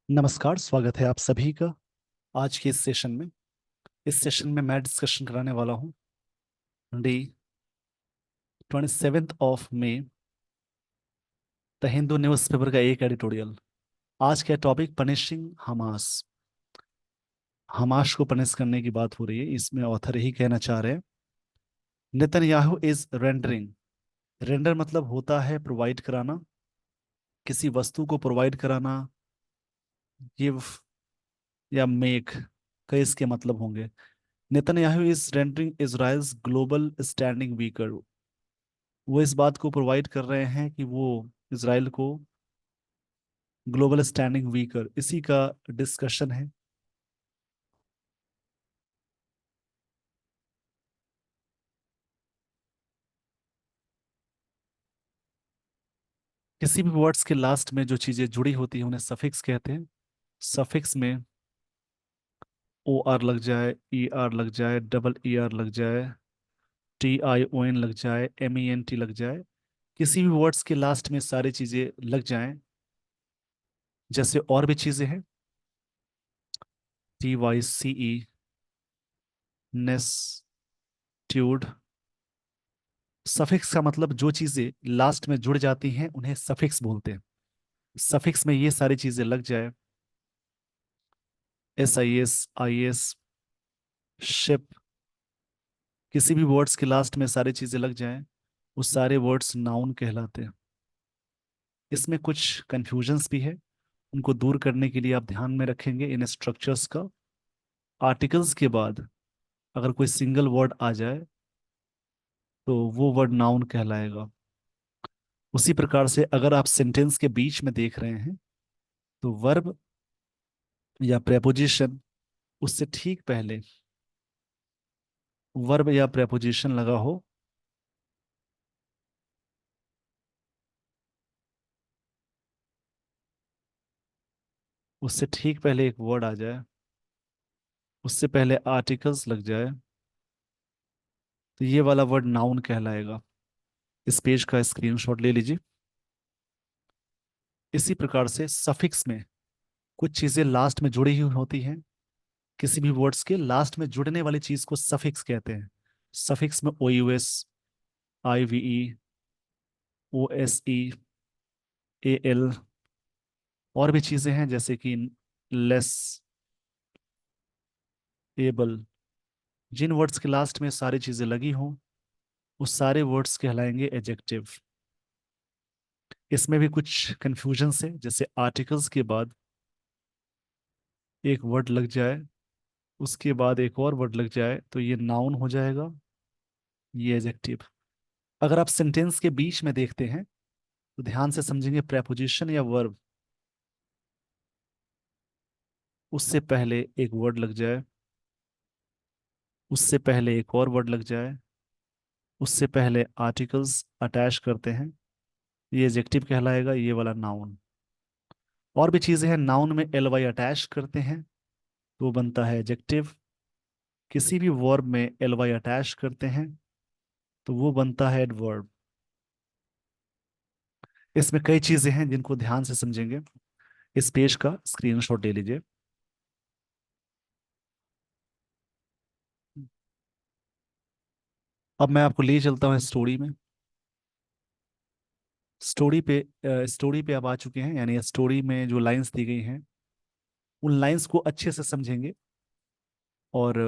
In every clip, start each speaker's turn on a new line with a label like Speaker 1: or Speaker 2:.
Speaker 1: नमस्कार, स्वागत है आप सभी का आज के इस सेशन में। इस सेशन में मैं डिस्कशन कराने वाला हूँ the 27 May the Hindu newspaper का एक एडिटोरियल। आज का टॉपिक पनिशिंग हमास। हमास को पनिश करने की बात हो रही है। इसमें ऑथर यही कहना चाह रहे हैं, नेतन्याहू इज रेंडरिंग। रेंडर मतलब होता है प्रोवाइड कराना, किसी वस्तु को प्रोवाइड कराना, गिव या मेक, कई इसके मतलब होंगे। Netanyahu is rendering Israel's global standing weaker. वो इस बात को प्रोवाइड कर रहे हैं कि वो इसराइल को ग्लोबल स्टैंडिंग वीकर, इसी का डिस्कशन है। किसी भी वर्ड्स के लास्ट में जो चीजें जुड़ी होती हैं उन्हें सफिक्स कहते हैं। सफिक्स में ओ आर लग जाए, ई आर लग जाए, डबल ई आर लग जाए, टी आई ओ एन लग जाए, एम ई एन टी लग जाए, किसी भी वर्ड्स के लास्ट में सारी चीजें लग जाएं। जैसे और भी चीजें हैं, टी वाई सी ई, नेस, ट्यूड। सफिक्स का मतलब जो चीजें लास्ट में जुड़ जाती हैं उन्हें सफिक्स बोलते हैं। सफिक्स में ये सारी चीजें लग जाए, S I S, I S, ship, किसी भी वर्ड्स के लास्ट में सारी चीजें लग जाएं, वो सारे वर्ड्स नाउन कहलाते हैं। इसमें कुछ कंफ्यूजन्स भी है, उनको दूर करने के लिए आप ध्यान में रखेंगे इन स्ट्रक्चर्स का। आर्टिकल्स के बाद अगर कोई सिंगल वर्ड आ जाए तो वो वर्ड नाउन कहलाएगा। उसी प्रकार से अगर आप सेंटेंस के बीच में देख रहे हैं तो वर्ब या प्रेपोजिशन, उससे ठीक पहले वर्ब या प्रेपोजिशन लगा हो, उससे ठीक पहले एक वर्ड आ जाए, उससे पहले आर्टिकल्स लग जाए, तो ये वाला वर्ड नाउन कहलाएगा। इस पेज का स्क्रीनशॉट ले लीजिए। इसी प्रकार से सफिक्स में कुछ चीजें लास्ट में जुड़ी हुई होती हैं। किसी भी वर्ड्स के लास्ट में जुड़ने वाली चीज को सफिक्स कहते हैं। सफिक्स में O U S, I V E, O S E, A L, और भी चीजें हैं जैसे कि लेस, एबल। जिन वर्ड्स के लास्ट में सारी चीजें लगी हों वो सारे वर्ड्स कहलाएंगे एडजेक्टिव। इसमें भी कुछ कंफ्यूजन है, जैसे आर्टिकल्स के बाद एक वर्ड लग जाए, उसके बाद एक और वर्ड लग जाए तो ये नाउन हो जाएगा, ये एडजेक्टिव। अगर आप सेंटेंस के बीच में देखते हैं तो ध्यान से समझेंगे, प्रेपोजिशन या वर्ब, उससे पहले एक वर्ड लग जाए, उससे पहले एक और वर्ड लग जाए, उससे पहले आर्टिकल्स अटैच करते हैं, ये एडजेक्टिव कहलाएगा, ये वाला नाउन। और भी चीजें हैं, नाउन में एल वाई अटैच करते हैं तो बनता है एडजेक्टिव। किसी भी वर्ब में एल वाई अटैच करते हैं तो वो बनता है एडवर्ब। इसमें कई चीजें हैं जिनको ध्यान से समझेंगे। इस पेज का स्क्रीनशॉट ले लीजिए। अब मैं आपको ले चलता हूँ स्टोरी में। स्टोरी पे अब आ चुके हैं, यानी स्टोरी में जो लाइंस दी गई हैं उन लाइंस को अच्छे से समझेंगे। और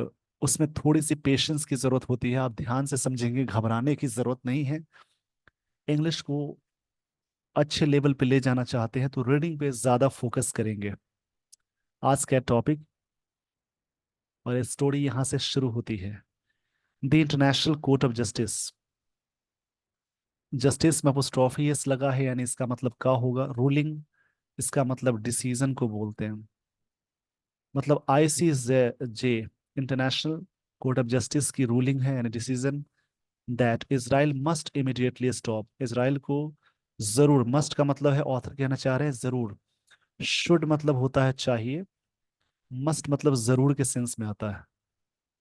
Speaker 1: उसमें थोड़ी सी पेशेंस की जरूरत होती है, आप ध्यान से समझेंगे, घबराने की जरूरत नहीं है। इंग्लिश को अच्छे लेवल पे ले जाना चाहते हैं तो रीडिंग पे ज्यादा फोकस करेंगे। आज का टॉपिक और स्टोरी यहाँ से शुरू होती है। The international court of justice. Justice में अपोस्ट्रोफी एस लगा है, यानी इसका मतलब क्या होगा, रूलिंग। इसका मतलब डिसीजन को बोलते हैं। मतलब ICJ, international court of justice की रूलिंग है, यानी decision, that Israel must immediately stop. Israel को जरूर, मस्ट का मतलब है, ऑथर कहना चाह रहे हैं जरूर, शुड मतलब होता है चाहिए, मस्ट मतलब जरूर के सेंस में आता है,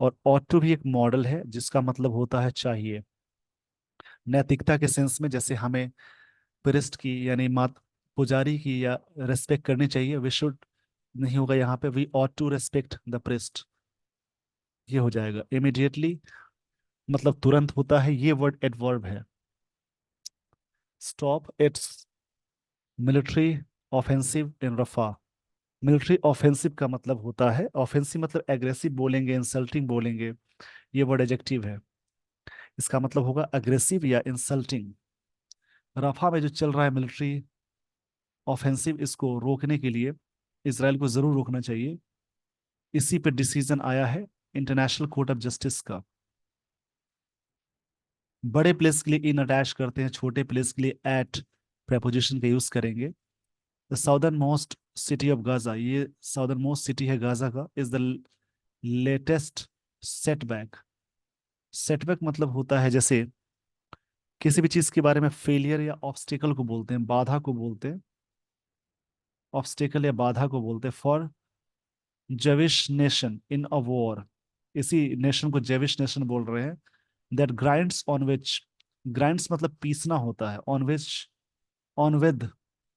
Speaker 1: और ऑट टू भी एक मॉडल है जिसका मतलब होता है चाहिए। नैतिकता के सेंस में, जैसे हमें प्रिस्ट की यानी मात पुजारी की या रेस्पेक्ट करनी चाहिए, वी शुड नहीं होगा यहाँ पे, we ought to respect the pressed, ये हो जाएगा। इमीडिएटली मतलब तुरंत होता है, ये वर्ड एडवर्ब है। Stop its military offensive in Rafah. Military offensive का मतलब होता है, ऑफेंसिव मतलब एग्रेसिव बोलेंगे, इंसल्टिंग बोलेंगे, ये वर्ड एडजेक्टिव है। इसका मतलब होगा अग्रेसिव या इंसल्टिंग। रफा में जो चल रहा है मिलिट्री ऑफेंसिव, इसको रोकने के लिए इसराइल को जरूर रोकना चाहिए। इसी पे डिसीजन आया है इंटरनेशनल कोर्ट ऑफ जस्टिस का। बड़े प्लेस के लिए इन अटैच करते हैं, छोटे प्लेस के लिए एट प्रेपोजिशन का यूज करेंगे। The southern most city of Gaza, ये साउदर्न मोस्ट सिटी है गाजा का, is the latest setback. Setback मतलब होता है जैसे किसी भी चीज के बारे में फेलियर या ऑब्स्टिकल को बोलते हैं, बाधा को बोलते हैं, ऑब्स्टिकल या बाधा को बोलते हैं। For Jewish nation in a war, इसी नेशन को जेविश नेशन बोल रहे हैं। That grinds on which, grinds मतलब पीसना होता है, on which, on with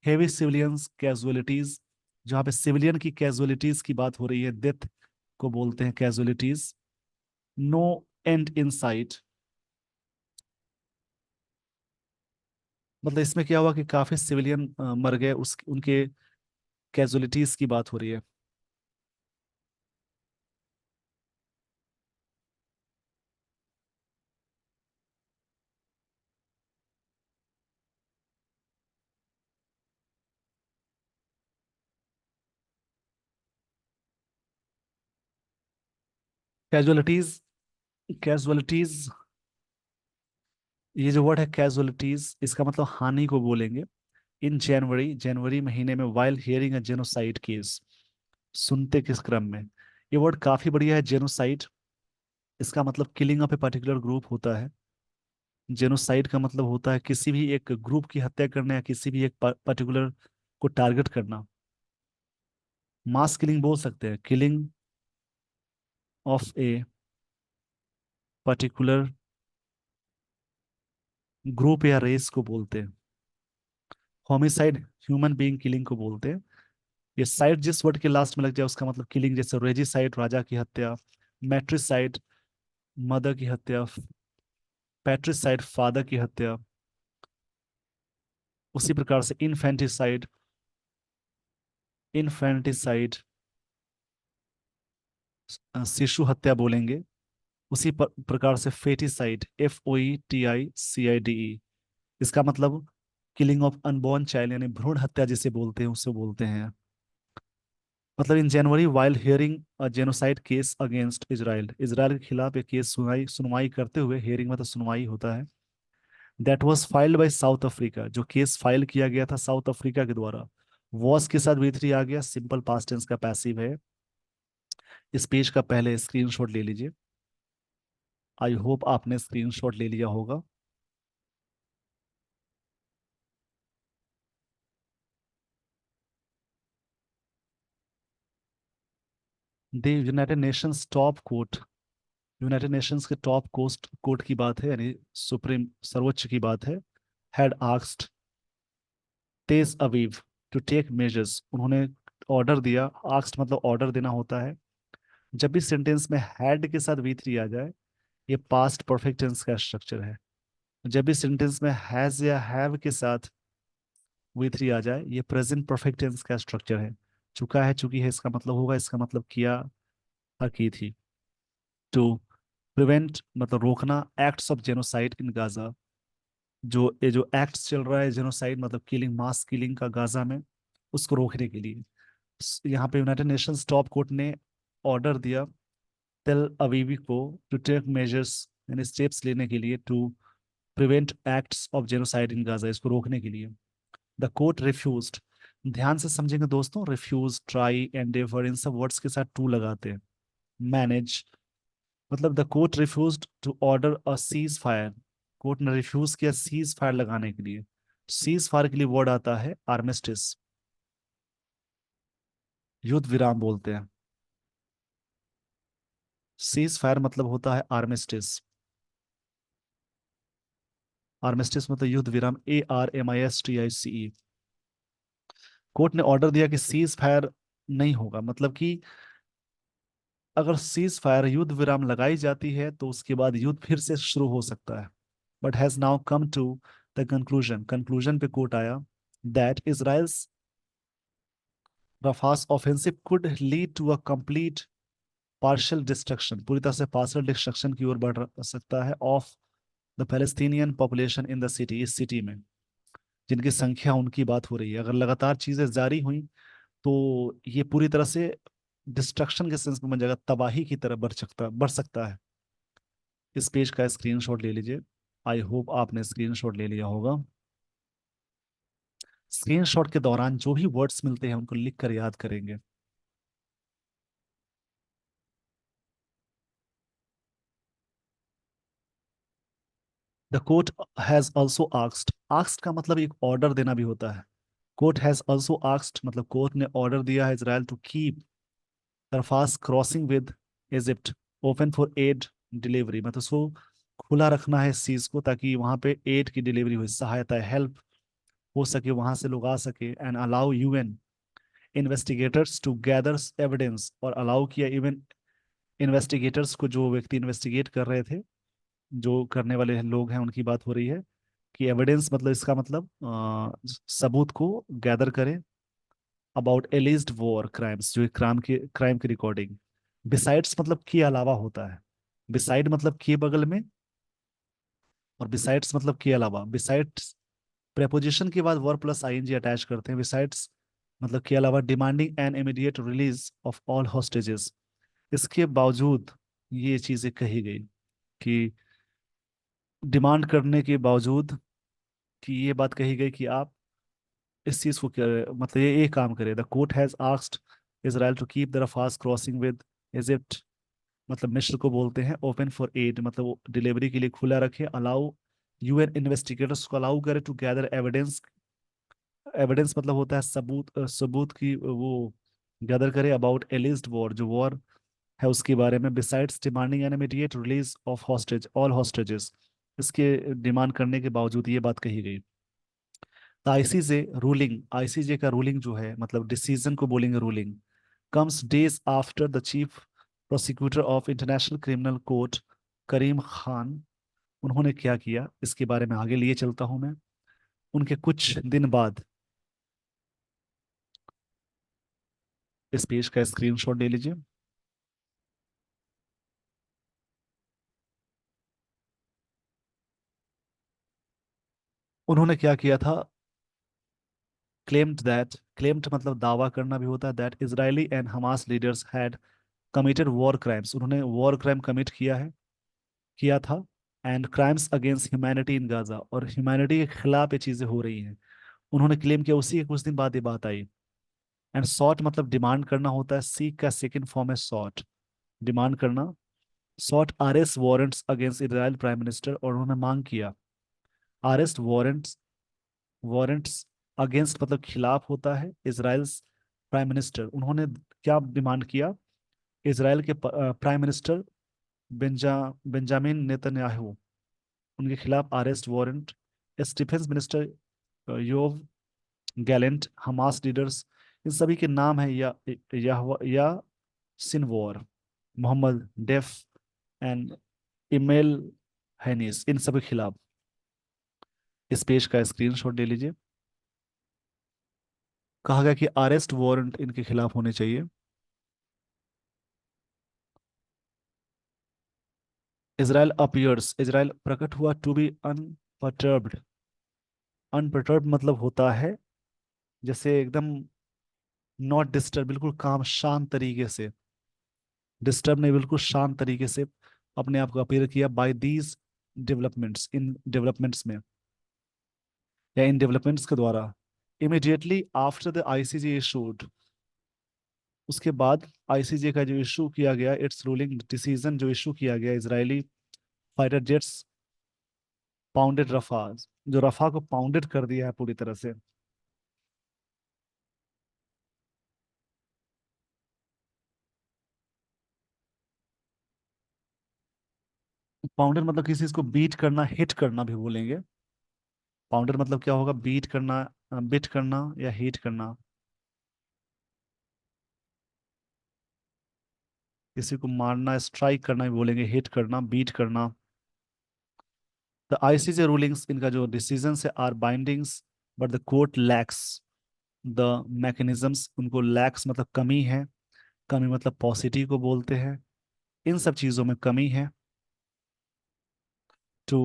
Speaker 1: heavy civilians casualties, जहाँ पे सिविलियन की कैजुअलिटीज की बात हो रही है, डेथ को बोलते हैं casualties. No end in sight, मतलब इसमें क्या हुआ कि काफी सिविलियन मर गए, उस उनके कैजुअलिटीज की बात हो रही है। कैजुअलिटीज, कैजुअलिटीज, ये जो वर्ड है कैजुअलिटीज, इसका मतलब हानि को बोलेंगे। इन जनवरी, जनवरी महीने में, while hearing a genocide case, सुनते किस क्रम में। ये वर्ड काफी बढ़िया है, जेनोसाइड। इसका मतलब killing of a particular group होता है। जेनोसाइड का मतलब होता है किसी भी एक ग्रुप की हत्या करना या किसी भी एक पर्टिकुलर को टारगेट करना। मास किलिंग बोल सकते हैं, killing of a particular group या रेस को बोलते हैं। होमिसाइड ह्यूमन बीइंग किलिंग को बोलते हैं। ये साइड जिस वर्ड के लास्ट में लग जाए उसका मतलब किलिंग, जैसे रेजिसाइड राजा की हत्या, मैट्रिसाइड मदर की हत्या, पैट्रिसाइड फादर की हत्या। उसी प्रकार से इन्फेंटिसाइड, इन्फेंटिसाइड शिशु हत्या बोलेंगे। उसी प्रकार से फेटिसाइड, FOETICIDE, इसका मतलब किलिंग ऑफ अनबॉर्न चाइल्ड, यानी भ्रूण हत्या जिसे बोलते हैं उसे बोलते हैं। मतलब in January while hearing a genocide case against Israel, Israel के खिलाफ एक केस सुनाई सुनवाई करते हुए, हियरिंग मतलब सुनवाई होता है, that was filed by south Africa, जो केस फाइल किया गया था साउथ अफ्रीका के द्वारा। वॉस के साथ V3 आ गया, सिंपल पास्ट टेंस का पैसिव है। इस पेज का पहले स्क्रीनशॉट ले लीजिए। आई होप आपने स्क्रीनशॉट ले लिया होगा। The United Nations top court, United Nations के टॉप कोस्ट कोर्ट की बात है, यानी सुप्रीम सर्वोच्च की बात है। Had asked Tel Aviv to take measures, उन्होंने ऑर्डर दिया। आस्क्ड मतलब ऑर्डर देना होता है। जब भी सेंटेंस में हैड के साथ V3 आ जाए, ये पास्ट परफेक्ट टेंस का स्ट्रक्चर है। जब भी सेंटेंस में हैज या हैव के साथ V3 आ जाए, ये प्रेजेंट परफेक्ट टेंस का स्ट्रक्चर है। चुका है, चुकी है, इसका मतलब होगा, इसका मतलब किया था, की थी। टू प्रिवेंट मतलब रोकना, acts of genocide in Gaza, जो ये जो एक्ट्स चल रहा है जेनोसाइड मतलब किलिंग, मास किलिंग का गाजा में, उसको रोकने के लिए यहाँ पे यूनाइटेड नेशंस टॉप कोर्ट ने ऑर्डर दिया तेल अवीवी को टू टेक मेजर्स, यानी स्टेप्स लेने के लिए, to prevent acts of genocide in Gaza, इसको रोकने के लिए। द कोर्ट रिफ्यूज्ड, ध्यान से समझेंगे दोस्तों, रिफ्यूज, ट्राई, एंडेवर, इन सब वर्ड्स के साथ टू लगाते हैं। मैनेज मतलब the court refused to order a ceasefire, court ने रिफ्यूज किया सीज फायर लगाने के लिए। सीज फायर के लिए वर्ड आता है आर्मिस्टिस, युद्ध विराम बोलते हैं। सीज फायर मतलब होता है आर्मिस्टिस, आर्मिस्टिस मतलब युद्ध विराम, ARMISTICE। कोर्ट ने ऑर्डर दिया कि सीज फायर नहीं होगा, मतलब कि अगर सीज फायर युद्ध विराम लगाई जाती है तो उसके बाद युद्ध फिर से शुरू हो सकता है। But has now come to the conclusion, conclusion पे कोट आया, that Israel's Rafah's offensive could lead to a complete partial destruction, पूरी तरह से पार्शियल डिस्ट्रक्शन की ओर बढ़ सकता है, of the Palestinian population in the city, इस सिटी में जिनकी संख्या उनकी बात हो रही है। अगर लगातार चीजें जारी हुई तो ये पूरी तरह से डिस्ट्रक्शन के सेंस में बन जाएगा, तबाही की तरफ बढ़ सकता है। इस पेज का स्क्रीनशॉट ले लीजिए। आई होप आपने स्क्रीनशॉट ले लिया होगा। स्क्रीनशॉट के दौरान जो भी वर्ड्स मिलते हैं उनको लिख कर याद करेंगे। The court has also asked, asked का मतलब एक ऑर्डर देना भी होता है। कोर्ट हैज ऑल्सो आस्क्ड मतलब कोर्ट ने ऑर्डर दिया है Israel to keep Rafah's crossing with Egypt open for aid delivery, मतलब उसको खुला रखना है इस चीज को ताकि वहां पे एड की डिलीवरी हो, सहायता हेल्प हो सके, वहां से लोग आ सके। And allow UN investigators to gather evidence, और अलाउ किया इवन इन्वेस्टिगेटर्स को, जो व्यक्ति इन्वेस्टिगेट कर रहे थे, जो करने वाले लोग हैं उनकी बात हो रही है, कि एविडेंस मतलब इसका मतलब सबूत को गैदर करें अबाउट एलिज्ड वॉर क्राइम्स, जो क्राइम की रिकॉर्डिंग। बिसाइड्स मतलब के अलावा होता है, बिसाइड मतलब के बगल में, और बिसाइड्स मतलब के अलावा। बिसाइड्स प्रेपोजिशन के बाद वर्ब प्लस आईएनजी अटैच करते हैं। बिसाइड्स मतलब के अलावा demanding an immediate release of all hostages, इसके बावजूद ये चीजें कही गई कि डिमांड करने के बावजूद, कि ये बात कही गई कि आप इस चीज को मतलब ये काम करे। The court has asked Israel to keep the Rafah's crossing with Egypt, मतलब मिस्र को बोलते हैं, ओपन फॉर एड मतलब डिलीवरी के लिए खुला रखे। अलाउ यूएन इन्वेस्टिगेटर्स को अलाउ करे टू गैदर एविडेंस, एविडेंस मतलब होता है सबूत, सबूत की वो गैदर करे अबाउट एलिज्ड वॉर, जो वॉर है उसके बारे में। Besides demanding an immediate release of hostage all hostages, इसके डिमांड करने के बावजूद ये बात कही गई। आईसीजे रूलिंग, आईसीजे का रूलिंग जो है मतलब डिसीजन को बोलेंगे ruling, comes days after the chief prosecutor of International Criminal Court Karim Khan, उन्होंने क्या किया इसके बारे में आगे लिए चलता हूं मैं। उनके कुछ दिन बाद, इस पेज का स्क्रीनशॉट ले लीजिए। उन्होंने क्या किया था, क्लेम्ड मतलब दावा करना भी होता है, that Israeli and Hamas leaders had committed war crimes, उन्होंने वॉर क्राइम कमिट किया था, and crimes against humanity in Gaza, और ह्यूमैनिटी के खिलाफ ये चीजें हो रही हैं। उन्होंने क्लेम किया, उसी के कुछ दिन बाद ये बात आई। एंड सॉट मतलब डिमांड करना होता है, सीक का सेकंड फॉर्म है सॉट, डिमांड करना। Sought arrest warrants against Israel prime minister, और उन्होंने मांग किया अरेस्ट वारंट्स, वारंट्स अगेंस्ट मतलब खिलाफ होता है इजराइल प्राइम मिनिस्टर। उन्होंने क्या डिमांड किया, इजराइल के prime minister Benja Benjamin Netanyahu, उनके खिलाफ arrest warrant. Defence minister Yoav Gallant, Hamas leaders, इन सभी के नाम है, या Sinwar, Mohammed Deif and Ismail Haniyeh, इन सभी के खिलाफ। इस पेज का स्क्रीनशॉट ले लीजिए। कहा गया कि अरेस्ट वारंट इनके खिलाफ होने चाहिए। इजराइल अपीयर्स, इजराइल प्रकट हुआ, टू बी अनपर्टर्ब्ड, अनपर्टर्ब्ड मतलब होता है जैसे एकदम नॉट डिस्टर्ब, बिल्कुल काम शांत तरीके से, डिस्टर्ब नहीं, बिल्कुल शांत तरीके से अपने आप को अपीयर किया, बाय दीज डेवलपमेंट्स, इन डेवलपमेंट्स में, या इन डेवलपमेंट्स के द्वारा। Immediately after the ICJ issued, उसके बाद आईसीजे का जो इशू किया गया, इट्स रूलिंग डिसीजन जो इशू किया गया, Israeli fighter jets pounded Rafah, जो रफा को पाउंडेड कर दिया है पूरी तरह से। पाउंडेड मतलब किसी चीज को बीट करना, हिट करना भी बोलेंगे। पाउंडेड मतलब क्या होगा, बीट करना, बिट करना या हिट करना। किसी को मारना, स्ट्राइक करना भी बोलेंगे, हिट करना, बीट करना। द आईसीजे रूलिंग्स, इनका जो डिसीजंस है, are bindings, but the court lacks the mechanisms, उनको लैक्स मतलब कमी है। कमी मतलब पॉसिटिव को बोलते हैं, इन सब चीज़ों में कमी है। टू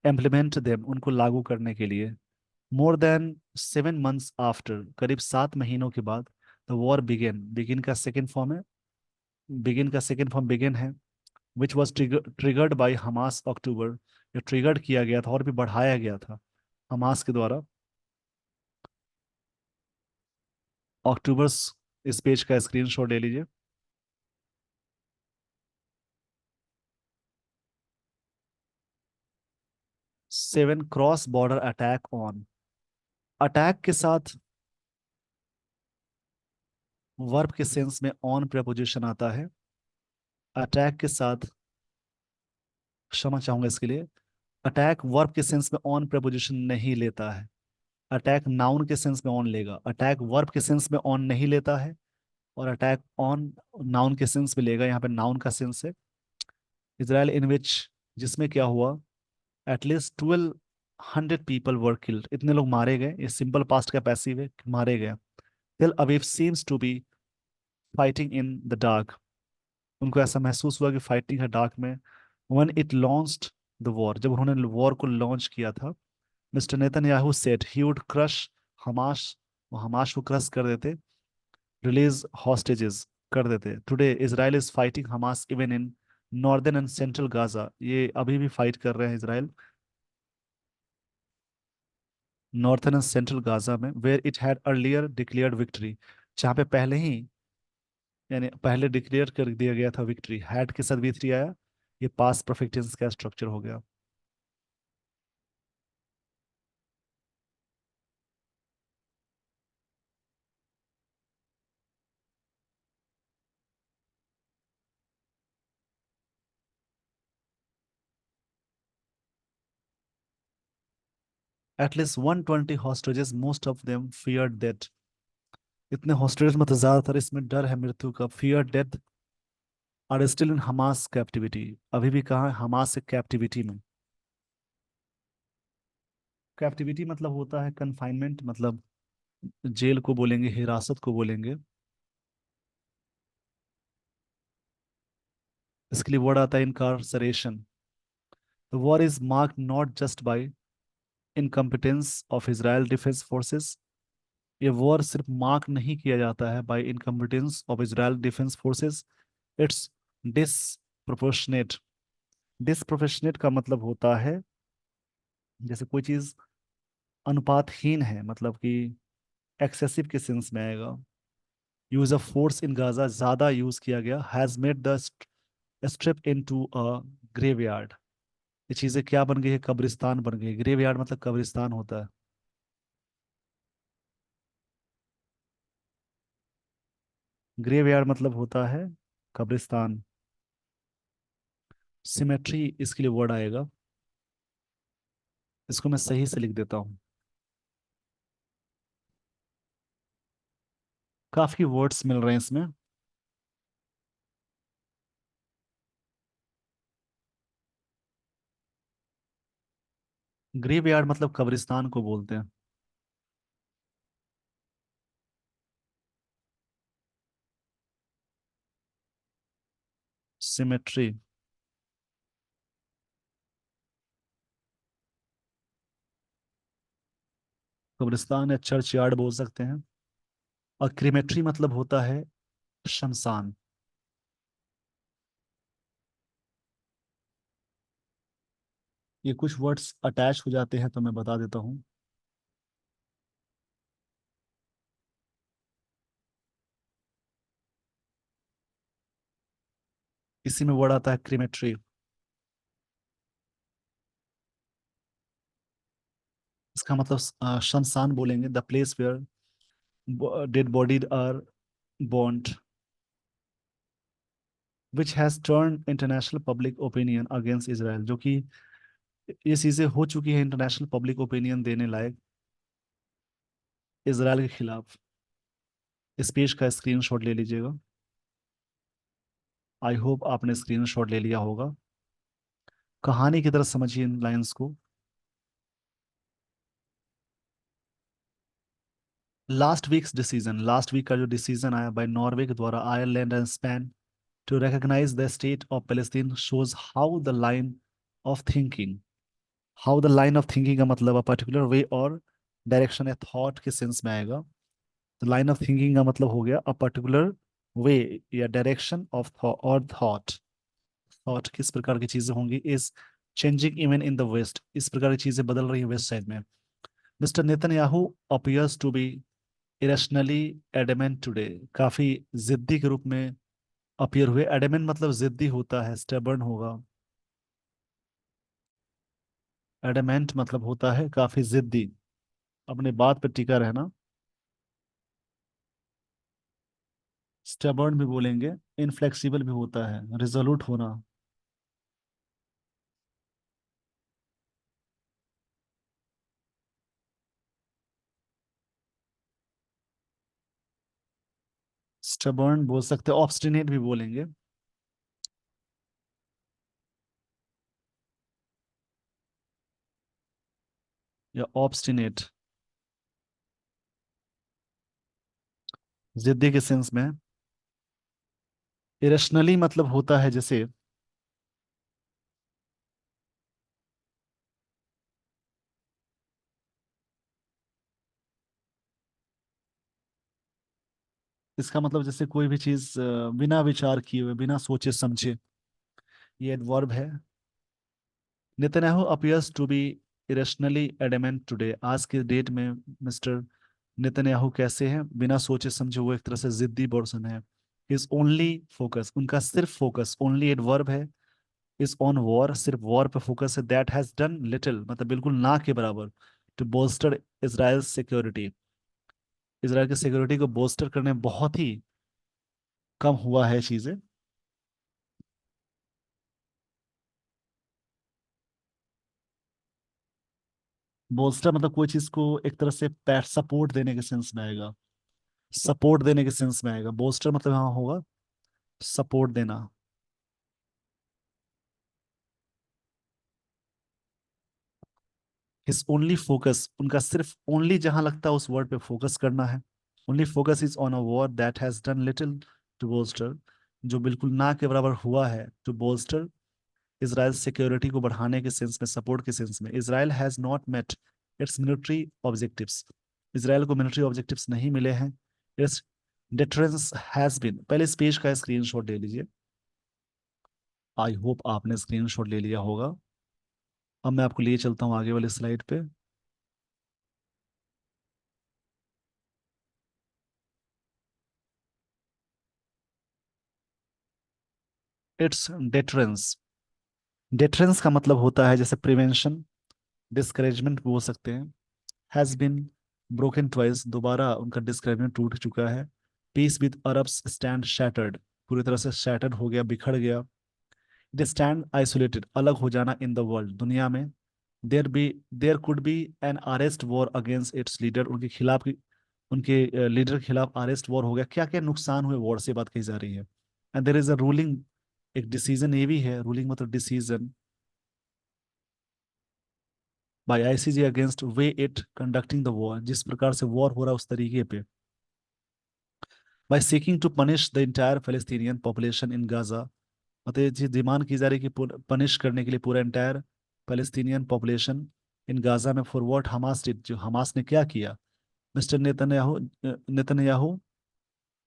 Speaker 1: इम्प्लीमेंट देम, उनको लागू करने के लिए। मोर देन 7 months आफ्टर, करीब 7 महीनों के बाद, द वॉर बिगेन, बिगिन का सेकेंड फॉर्म है, बिगिन का सेकेंड फॉर्म बिगिन है, which was triggered by Hamas October, ये ट्रिगर्ड किया गया था और भी बढ़ाया गया था हमास के द्वारा। अक्टूबर्स, इस पेज का स्क्रीनशॉट ले लीजिए। 7, cross border attack on, attack के साथ वर्ब के सेंस में ऑन प्रपोजिशन आता है। अटैक के साथ, क्षमा चाहूंगा इसके लिए, अटैक वर्ब के सेंस में ऑन प्रपोजिशन नहीं लेता है। अटैक नाउन के सेंस में ऑन लेगा, अटैक वर्ब के सेंस में ऑन नहीं लेता है। और अटैक ऑन नाउन के सेंस में लेगा, यहाँ पे नाउन का सेंस है। इसराइल इन विच, जिसमें क्या हुआ, एटलीस्ट 1200 पीपल वर किल्ड, इतने लोग मारे गए, ये सिंपल पास्ट का पैसिव है, मारे गए। Tel Aviv seems to be fighting in the dark, उनको ऐसा महसूस हुआ कि फाइटिंग है डार्क में। When it launched the war, जब उन्होंने वॉर को लॉन्च किया था, Mr Netanyahu said he would crush Hamas, वो हमास को क्रश कर देते, रिलीज हॉस्टेजेस कर देते। Today Israel is fighting Hamas even in northern and central Gaza, ये अभी भी फाइट कर रहे हैं Israel northern and central Gaza में, where it had earlier declared victory, जहाँ पे पहले ही, यानी पहले डिक्लेयर कर दिया गया था विक्ट्री, हैड के साथ विक्ट्री आया, ये पास्ट परफेक्ट टेंस का स्ट्रक्चर हो गया। At least 120 hostages, most of them feared death, इतने हॉस्टेजेस मतलब ज्यादातर इसमें डर है मृत्यु का, fear death, are still in Hamas captivity, अभी भी कहाँ है, हमास से कैप्टिविटी में। कैप्टिविटी मतलब होता है कन्फाइनमेंट, मतलब जेल को बोलेंगे, हिरासत को बोलेंगे। इसके लिए वर्ड आता है incarceration. The war is marked not just by incompetence of Israel defence forces, ये वॉर सिर्फ मार्क नहीं किया जाता है by incompetence of Israel defence forces, it's disproportionate. Disproportionate का मतलब होता है जैसे कोई चीज अनुपातहीन है, मतलब कि एक्सेसिव के सेंस में आएगा। Use of force in Gaza, ज्यादा यूज किया गया, has made the strip into a graveyard, ये चीजें क्या बन गई है, कब्रिस्तान बन गई। ग्रेवयार्ड मतलब कब्रिस्तान होता है। ग्रेवयार्ड मतलब होता है कब्रिस्तान। सिमेट्री इसके लिए वर्ड आएगा, इसको मैं सही से लिख देता हूँ। काफी वर्ड्स मिल रहे हैं इसमें। ग्रेवयार्ड मतलब कब्रिस्तान को बोलते हैं। सिमेट्री, कब्रिस्तान या चर्च यार्ड बोल सकते हैं। और क्रीमेट्री मतलब होता है शमशान। ये कुछ वर्ड्स अटैच हो जाते हैं तो मैं बता देता हूँ। इसी में वर्ड आता है क्रीमेट्री, इसका मतलब शमशान बोलेंगे, the place where dead bodies are burned, which has turn international public opinion against Israel, जो कि ये चीजें हो चुकी है इंटरनेशनल पब्लिक ओपिनियन देने लायक इसराइल के खिलाफ। इस पेज का स्क्रीनशॉट ले लीजिएगा। आई होप आपने स्क्रीनशॉट ले लिया होगा। कहानी की तरह समझिए इन लाइंस को। लास्ट वीक का जो डिसीजन आया बाय नॉर्वे के द्वारा Ireland and Spain to recognize the state of Palestine shows how the line of thinking का मतलब a particular way और डायरेक्शन या थॉट के सेंस में आएगा। तो लाइन ऑफ थिंकिंग का मतलब हो गया अ पर्टिकुलर वे या डायरेक्शन ऑफ और थॉट। थॉट किस प्रकार की चीजें होंगी is changing even in the west, इस प्रकार की चीजें बदल रही है वेस्ट साइड में। Mr Netanyahu appears to be irrationally adamant today, काफी जिद्दी के रूप में अपीयर हुए। एडमेंट मतलब जिद्दी होता है, स्टेबर्न होगा। एडमेंट मतलब होता है काफी जिद्दी, अपने बात पे टिका रहना। स्टेबर्न भी बोलेंगे, इनफ्लेक्सिबल भी होता है, रिजोल्यूट होना। स्टेबर्न बोल सकते हैं, ऑब्स्टिनेट भी बोलेंगे। या ऑब्स्टिनेट, जिद्दी के सेंस में। इरेशनली मतलब होता है जैसे, इसका मतलब जैसे कोई भी चीज बिना विचार किए हुए, बिना सोचे समझे, ये एडवर्ब है। Netanyahu appears to be irrationally adamant today, आज के डेट में मिस्टर नेतन्याहू कैसे हैं, बिना सोचे समझे वो एक तरह से जिद्दी पर्सन है। इज ओनली फोकस, उनका सिर्फ फोकस, ओनली एडवर्ब है, इज ऑन वॉर, सिर्फ वॉर पे फोकस है। दैट हैज डन लिटिल मतलब बिल्कुल ना के बराबर to bolster Israel security, Israel की सिक्योरिटी को बोस्टर करने में बहुत ही कम हुआ है चीजें। बोस्टर मतलब कोई चीज को एक तरह से पैट सपोर्ट देने के सेंस में आएगा, सपोर्ट देने के सेंस में आएगा। बोस्टर मतलब हाँ होगा सपोर्ट देना। हिज ओनली फोकस, उनका सिर्फ ओनली जहां लगता है उस वर्ड पे फोकस करना है। Only focus is on a war that has done little to bolster, जो बिल्कुल ना के बराबर हुआ है, टू बोस्टर इसराइल सिक्योरिटी को बढ़ाने के सेंस में, सपोर्ट के सेंस में। Israel has not met its military objectives, Israel को मिलिट्री ऑब्जेक्टिव्स नहीं मिले हैं। इट्स डिटरेंस हैज बीन, पहले इस पेज का स्क्रीनशॉट ले लीजिए। आई होप आपने स्क्रीनशॉट ले लिया होगा। अब मैं आपको लिए चलता हूँ आगे वाली स्लाइड पे। इट्स डिटरेंस, डिटरेंस का मतलब होता है जैसे प्रिवेंशन, डिस्करेजमेंट बोल सकते हैं। हैज बीन ब्रोकन ट्वाइस, दोबारा उनका डिस्करेजमेंट टूट चुका है। Peace with Arabs stand shattered, पूरी तरह से शैटर्ड हो गया, बिखर गया। इट स्टैंड आइसोलेटेड, अलग हो जाना, इन द वर्ल्ड, दुनिया में। There could be an arrest वॉर अगेंस्ट इट्स लीडर, उनके खिलाफ उनके लीडर के खिलाफ अरेस्ट वॉर हो गया। क्या क्या नुकसान हुए वॉर से, बात कही जा रही है। And there is a ruling, एक डिसीजन ये भी है, रूलिंग मतलब decision by ICJ against way it conducting the war, जिस प्रकार से वॉर हो रहा है उस तरीके पे। By seeking to punish the entire Palestinian population in Gaza, मतलब ये चीज डिमांड की जा रही है कि पनिश करने के लिए पूरा entire Palestinian population in Gaza में, फॉर व्हाट हमास डिड, जो हमास ने क्या किया। मिस्टर नेतन्याहू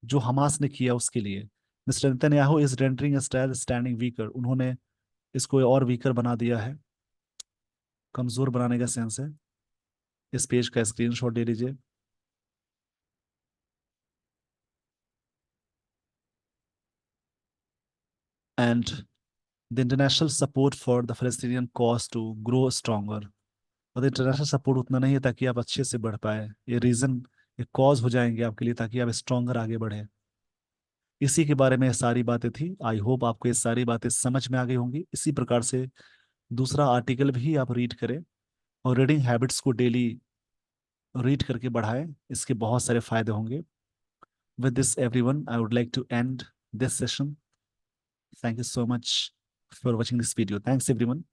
Speaker 1: जो हमास ने किया उसके लिए। Mister Netanyahu is rendering style standing weaker, उन्होंने इसको और वीकर बना दिया है, कमजोर बनाने का सेंस है। इस पेज का स्क्रीनशॉट ले लीजिए। And the international support for the Palestinian cause to grow stronger, और इंटरनेशनल सपोर्ट उतना नहीं है ताकि आप अच्छे से बढ़ पाए, ये रीजन, ये कॉज हो जाएंगे आपके लिए ताकि आप स्ट्रॉन्गर आगे बढ़े। इसी के बारे में ये सारी बातें थी। आई होप आपको ये सारी बातें समझ में आ गई होंगी। इसी प्रकार से दूसरा आर्टिकल भी आप रीड करें और रीडिंग हैबिट्स को डेली रीड करके बढ़ाएं, इसके बहुत सारे फायदे होंगे। With this everyone, I would like to end this session. Thank you so much for watching this video. Thanks everyone.